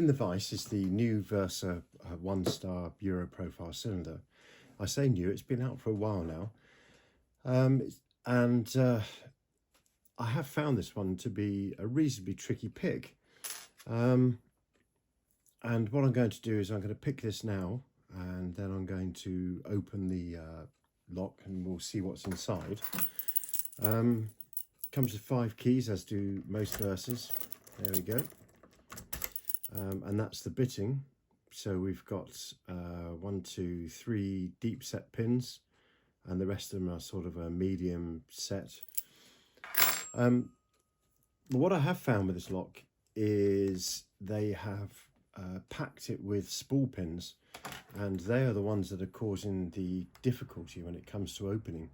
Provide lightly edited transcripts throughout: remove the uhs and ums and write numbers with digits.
in the vise is the new Versa 1-star Euro profile cylinder. I say new, it's been out for a while now. I have found this one to be a reasonably tricky pick. And what I'm going to do is I'm going to pick this now, and then I'm going to open the lock and we'll see what's inside. Comes with 5 keys, as do most Versas. There we go. And that's the bitting. So we've got 1, 2, 3 deep set pins, and the rest of them are sort of a medium set. What I have found with this lock is they have packed it with spool pins, and they are the ones that are causing the difficulty when it comes to opening.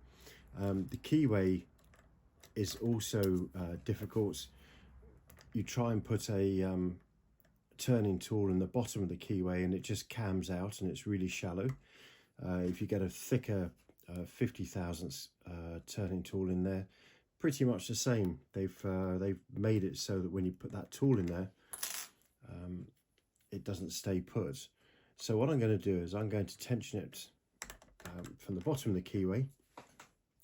The keyway is also difficult. You try and put a turning tool in the bottom of the keyway and it just cams out and it's really shallow. If you get a thicker 50 thousandths turning tool in there, pretty much the same. They've made it so that when you put that tool in there, it doesn't stay put. So what I'm going to do is I'm going to tension it from the bottom of the keyway,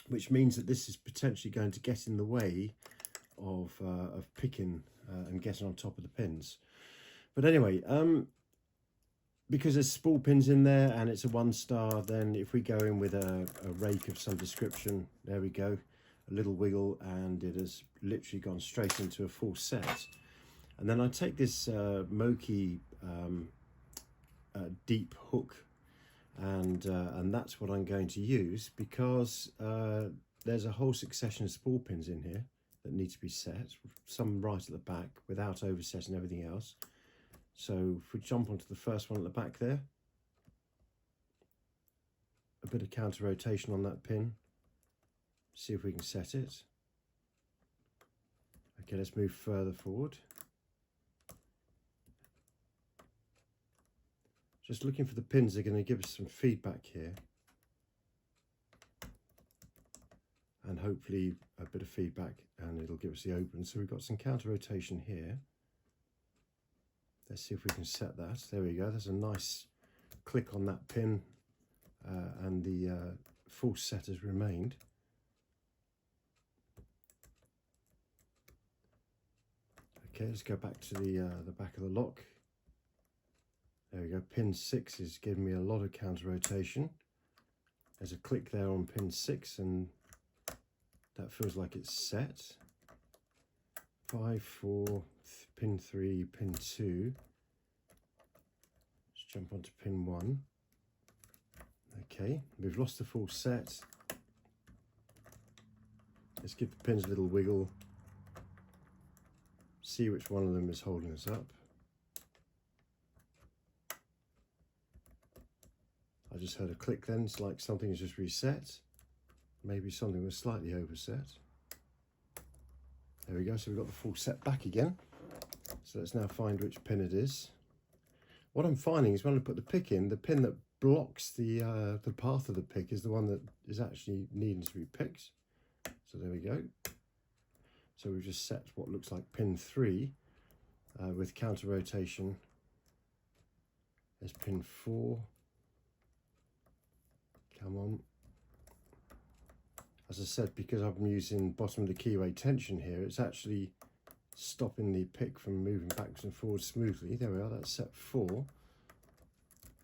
which means that this is potentially going to get in the way of picking and getting on top of the pins. But anyway, because there's spool pins in there and it's a 1-star, then if we go in with a rake of some description, there we go, a little wiggle, and it has literally gone straight into a full set. And then I take this Moki deep hook, and that's what I'm going to use, because there's a whole succession of spool pins in here that need to be set, some right at the back without oversetting everything else. So if we jump onto the first one at the back there, a bit of counter rotation on that pin, see if we can set it. Okay, let's move further forward. Just looking for the pins that are going to give us some feedback here, and hopefully a bit of feedback, and it'll give us the open. So we've got some counter rotation here. Let's see if we can set that. There we go. There's a nice click on that pin, and the full set has remained. Okay, let's go back to the back of the lock. There we go. Pin 6 is giving me a lot of counter rotation. There's a click there on pin 6, and that feels like it's set. 5, 4, pin 3, pin 2. Let's jump onto pin 1. Okay, we've lost the full set. Let's give the pins a little wiggle. See which one of them is holding us up. I just heard a click then. It's like something has just reset. Maybe something was slightly overset. There we go, so we've got the full set back again. So let's now find which pin it is. What I'm finding is when I put the pick in, the pin that blocks the path of the pick is the one that is actually needing to be picked. So there we go. So we've just set what looks like pin 3 with counter rotation. There's pin 4. Come on. As I said, because I'm using bottom of the keyway tension here, it's actually stopping the pick from moving backwards and forwards smoothly. There we are, that's set 4.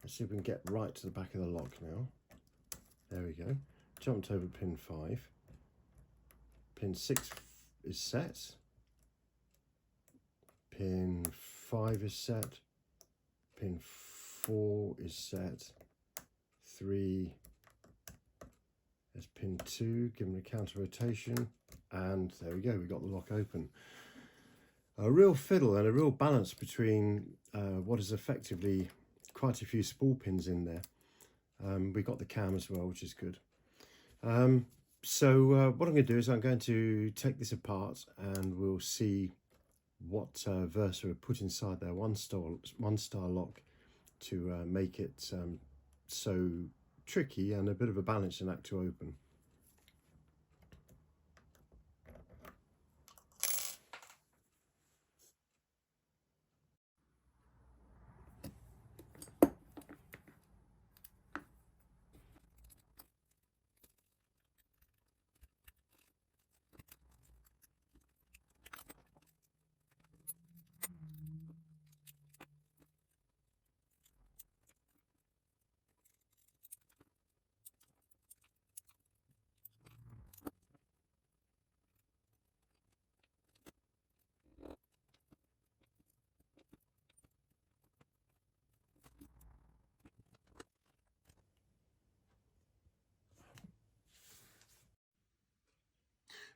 Let's see if we can get right to the back of the lock now. There we go. Jumped over pin 5. Pin 6 is set. Pin 5 is set. Pin 4 is set. 3. There's pin 2, given a counter rotation, and there we go, we got the lock open. A real fiddle and a real balance between what is effectively quite a few spool pins in there. We got the cam as well, which is good. So what I'm going to do is I'm going to take this apart, and we'll see what Versa have put inside their 1-star lock to make it so tricky and a bit of a balancing act to open.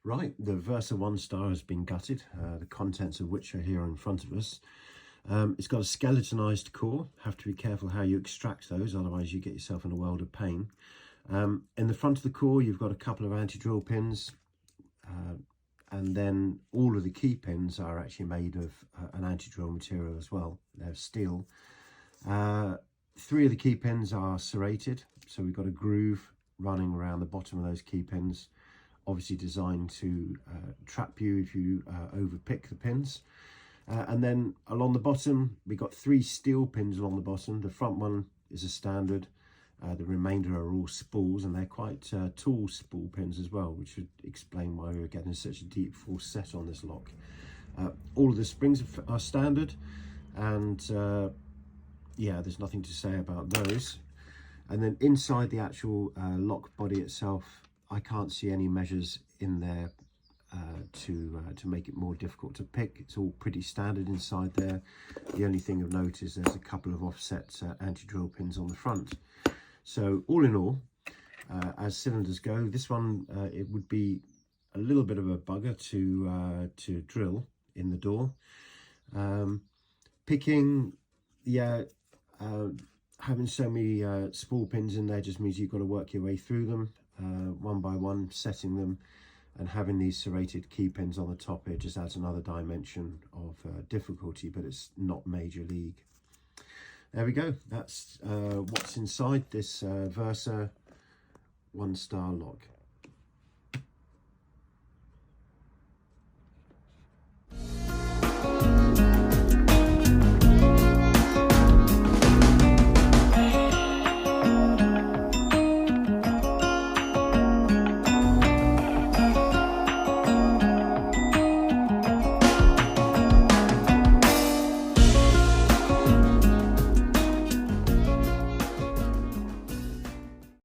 Right, the Versa 1-star has been gutted, the contents of which are here in front of us. It's got a skeletonized core. Have to be careful how you extract those, otherwise you get yourself in a world of pain. In the front of the core, you've got a couple of anti-drill pins, and then all of the key pins are actually made of an anti-drill material as well. They're steel. 3 of the key pins are serrated, so we've got a groove running around the bottom of those key pins, obviously designed to trap you if you overpick the pins. And then along the bottom, we've got 3 steel pins along the bottom. The front one is a standard. The remainder are all spools, and they're quite tall spool pins as well, which would explain why we're getting such a deep force set on this lock. All of the springs are standard, and yeah, there's nothing to say about those. And then inside the actual lock body itself, I can't see any measures in there to make it more difficult to pick. It's all pretty standard inside there. The only thing of note is there's a couple of offset anti-drill pins on the front. So all in all, as cylinders go, this one it would be a little bit of a bugger to drill in the door. Picking, yeah, having so many spool pins in there just means you've got to work your way through them one by one, setting them, and having these serrated key pins on the top here just adds another dimension of difficulty, but it's not major league. There we go. That's what's inside this Versa 1-star lock.